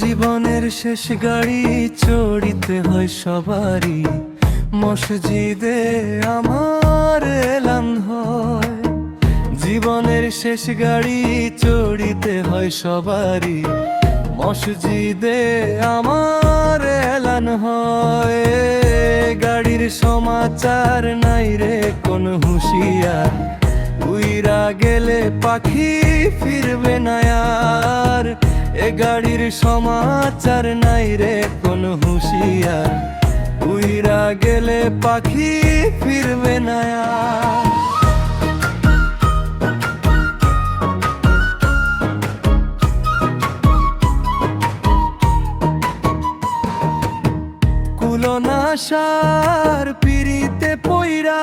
জীবনের শেষ গাড়ি চড়িতে হয় সবারই, মসজিদে আমার এলান হয়। জীবনের শেষ গাড়ি চড়িতে হয় সবারই, মসজিদে আমার এলান হয়। গাড়ির সমাচার নাই রে কোন হুঁশিয়ার, উইরা গেলে পাখি ফিরবে না আর। এ গাড়ির সমাচার নাই রে কোন হুঁশিয়ার, উইরা গেলে পাখি ফিরবে না আর। কুলনাশার পিড়িতে পইরা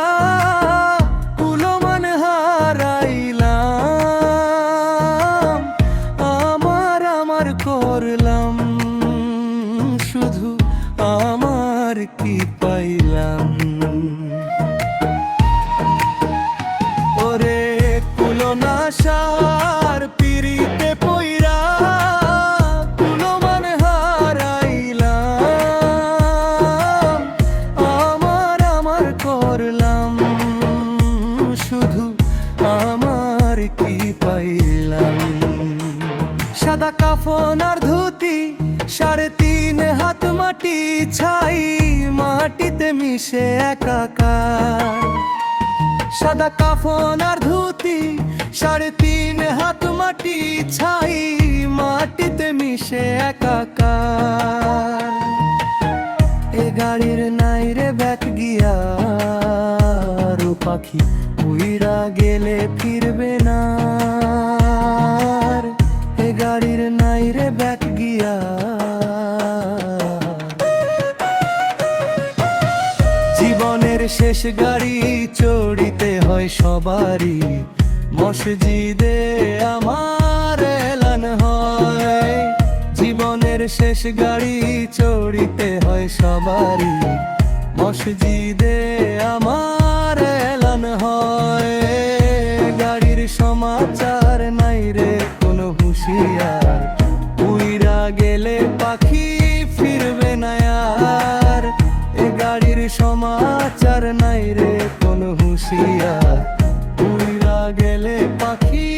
কুলমান হারাইলাম, আমার করলাম শুধু আমার কি পাইলাম। ওরে কুলনাশার পিড়িতে পইরা কুলমান হারাইলাম, আমার করলাম শুধু আমার কি পাইলাম। সাদা কাফন আর ধুতি, 3.5 হাত মাটি ছাই, মাটিতে মিশে একাকার। সাদা কাফন আর ধুতি, 3.5 হাত মাটি ছাই, মাটিতে মিশে একাকার। এ গাড়ির নাই রে ব্যাক গিয়ার, ও পাখি উইরা গেলে ফিরবে না। এ গাড়ির নাই রে ব্যাক গিয়ার। জীবনের শেষ গাড়ি চড়িতে হয় সবারই, মসজিদে আমার এলান হয়। জীবনের শেষ গাড়ি চড়িতে হয় সবারই, মসজিদে আমার এলান হয়। গাড়ির সমাচার নাই রে কোনো হুঁশিয়ার, উইরা গেলে পাখি ফিরবে না আর। এ গাড়ির সমাচার নাই রে কোনো হুঁশিয়ার, উইরা গেলে পাখি